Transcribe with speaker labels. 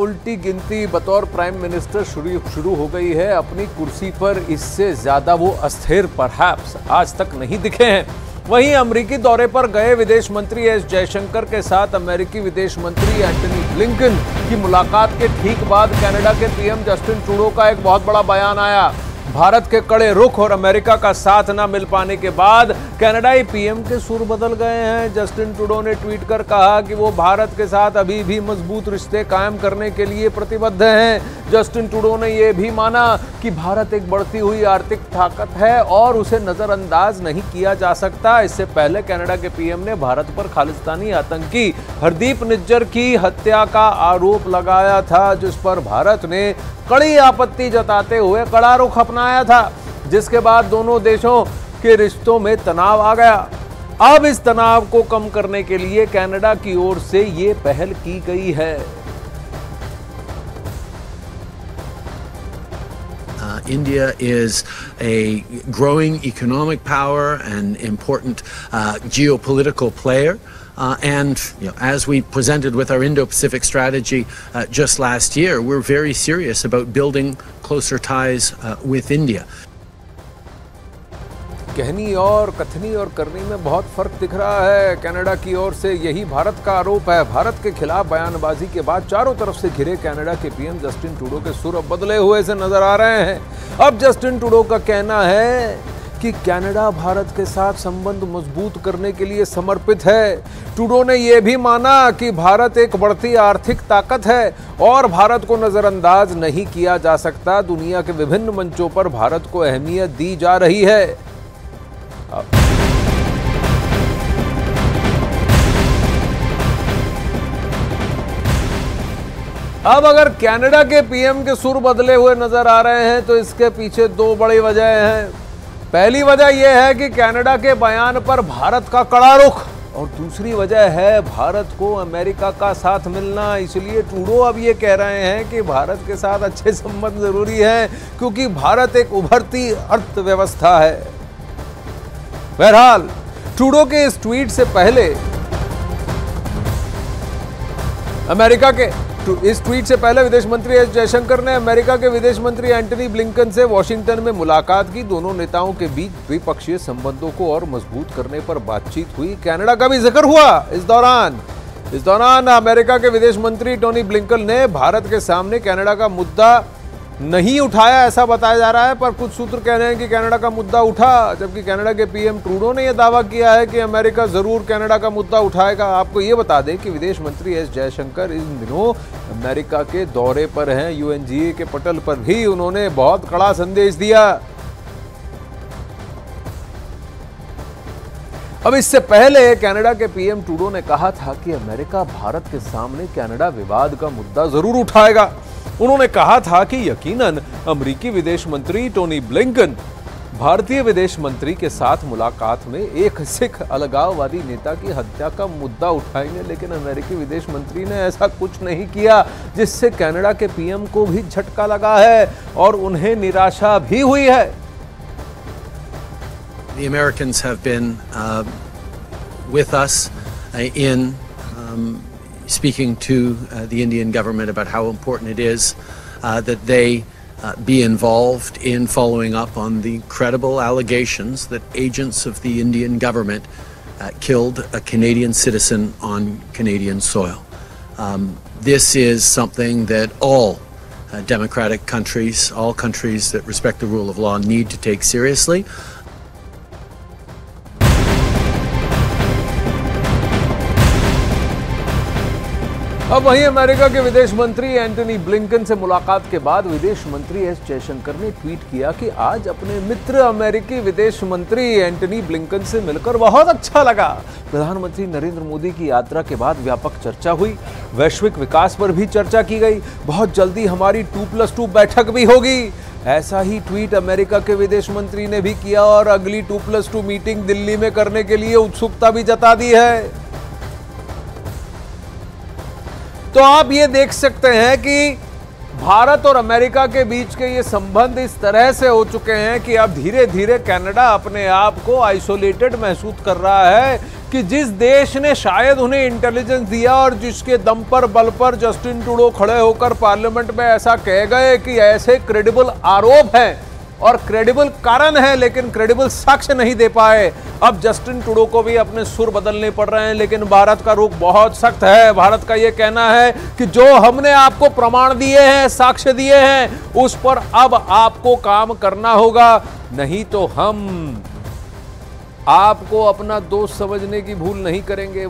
Speaker 1: उल्टी गिनती बतौर प्राइम मिनिस्टर शुरू हो गई है अपनी कुर्सी पर। इससे ज्यादा वो अस्थिर परहैप्स आज तक नहीं दिखे हैं। वहीं अमेरिकी दौरे पर गए विदेश मंत्री एस जयशंकर के साथ अमेरिकी विदेश मंत्री एंटनी ब्लिंकन की मुलाकात के ठीक बाद कनाडा के पीएम जस्टिन ट्रूडो का एक बहुत बड़ा बयान आया। भारत के कड़े रुख और अमेरिका का साथ न मिल पाने के बाद कनाडाई पीएम के सुर बदल गए हैं। जस्टिन ट्रूडो ने ट्वीट कर कहा कि वो भारत के साथ अभी भी मजबूत रिश्ते कायम करने के लिए प्रतिबद्ध हैं। जस्टिन ट्रूडो ने यह भी माना कि भारत एक बढ़ती हुई आर्थिक ताकत है और उसे नजरअंदाज नहीं किया जा सकता। इससे पहले कनाडा के पीएम ने भारत पर खालिस्तानी आतंकी हरदीप निज्जर की हत्या का आरोप लगाया था, जिस पर भारत ने कड़ी आपत्ति जताते हुए कड़ा रुख अपनाया था, जिसके बाद दोनों देशों के रिश्तों में तनाव आ गया। अब इस तनाव को कम करने के लिए कनाडा की ओर से ये पहल की गई है।
Speaker 2: India is a growing economic power and important geopolitical player. And as we presented with our Indo-Pacific strategy just last year, we're very serious about building closer ties with India.
Speaker 1: कहनी और कथनी और करनी में बहुत फर्क दिख रहा है। कनाडा की ओर से यही भारत का आरोप है। भारत के खिलाफ बयानबाजी के बाद चारों तरफ से घिरे कनाडा के पीएम जस्टिन ट्रूडो के सुर अब बदले हुए से नजर आ रहे हैं। अब जस्टिन ट्रूडो का कहना है कि कनाडा भारत के साथ संबंध मजबूत करने के लिए समर्पित है। ट्रूडो ने यह भी माना कि भारत एक बढ़ती आर्थिक ताकत है और भारत को नजरअंदाज नहीं किया जा सकता। दुनिया के विभिन्न मंचों पर भारत को अहमियत दी जा रही है। अब अगर कनाडा के पीएम के सुर बदले हुए नजर आ रहे हैं तो इसके पीछे दो बड़ी वजह हैं। पहली वजह यह है कि कनाडा के बयान पर भारत का कड़ा रुख, और दूसरी वजह है भारत को अमेरिका का साथ मिलना। इसलिए ट्रूडो अब ये कह रहे हैं कि भारत के साथ अच्छे संबंध जरूरी हैं, क्योंकि भारत एक उभरती अर्थव्यवस्था है। बहरहाल ट्रूडो के इस ट्वीट से पहले विदेश मंत्री एस जयशंकर ने अमेरिका के विदेश मंत्री एंटनी ब्लिंकन से वॉशिंगटन में मुलाकात की। दोनों नेताओं के बीच द्विपक्षीय संबंधों को और मजबूत करने पर बातचीत हुई। कनाडा का भी जिक्र हुआ। इस दौरान अमेरिका के विदेश मंत्री टोनी ब्लिंकन ने भारत के सामने कनाडा का मुद्दा नहीं उठाया, ऐसा बताया जा रहा है, पर कुछ सूत्र कह रहे हैं कि कनाडा का मुद्दा उठा, जबकि कनाडा के पीएम ट्रूडो ने यह दावा किया है कि अमेरिका जरूर कनाडा का मुद्दा उठाएगा। आपको यह बता दें कि विदेश मंत्री एस जयशंकर इन दिनों अमेरिका के दौरे पर हैं। यूएनजीए के पटल पर भी उन्होंने बहुत कड़ा संदेश दिया। अब इससे पहले कनाडा के पीएम ट्रूडो ने कहा था कि अमेरिका भारत के सामने कनाडा विवाद का मुद्दा जरूर उठाएगा। उन्होंने कहा था कि यकीनन अमेरिकी विदेश मंत्री टोनी ब्लिंकन भारतीय विदेश मंत्री के साथ मुलाकात में एक सिख अलगाववादी नेता की हत्या का मुद्दा उठाएंगे, लेकिन अमेरिकी विदेश मंत्री ने ऐसा कुछ नहीं किया, जिससे कनाडा के पीएम को भी झटका लगा है और उन्हें निराशा भी हुई है।
Speaker 2: The Americans have been with us in speaking to the Indian government about how important it is that they be involved in following up on the credible allegations that agents of the Indian government killed a Canadian citizen on Canadian soil. This is something that all democratic countries, all countries that respect the rule of law, need to take seriously.
Speaker 1: अब वहीं America के विदेश मंत्री Antony Blinken से मुलाकात के बाद विदेश मंत्री एस जयशंकर ने ट्वीट किया कि आज अपने मित्र अमेरिकी विदेश मंत्री एंटनी ब्लिंकन से मिलकर बहुत अच्छा लगा। प्रधानमंत्री नरेंद्र मोदी की यात्रा के बाद व्यापक चर्चा हुई, वैश्विक विकास पर भी चर्चा की गई। बहुत जल्दी हमारी 2+2 बैठक भी होगी। ऐसा ही ट्वीट अमेरिका के विदेश मंत्री ने भी किया और अगली 2+2 मीटिंग दिल्ली में करने के लिए उत्सुकता भी जता दी है। तो आप ये देख सकते हैं कि भारत और अमेरिका के बीच के ये संबंध इस तरह से हो चुके हैं कि अब धीरे धीरे कनाडा अपने आप को आइसोलेटेड महसूस कर रहा है। कि जिस देश ने शायद उन्हें इंटेलिजेंस दिया और जिसके दम पर बल पर जस्टिन ट्रूडो खड़े होकर पार्लियामेंट में ऐसा कह गए कि ऐसे क्रेडिबल आरोप हैं और क्रेडिबल कारण है लेकिन क्रेडिबल साक्ष्य नहीं दे पाए, अब जस्टिन ट्रूडो को भी अपने सुर बदलने पड़ रहे हैं। लेकिन भारत का रुख बहुत सख्त है। भारत का यह कहना है कि जो हमने आपको प्रमाण दिए हैं, साक्ष्य दिए हैं, उस पर अब आपको काम करना होगा, नहीं तो हम आपको अपना दोस्त समझने की भूल नहीं करेंगे।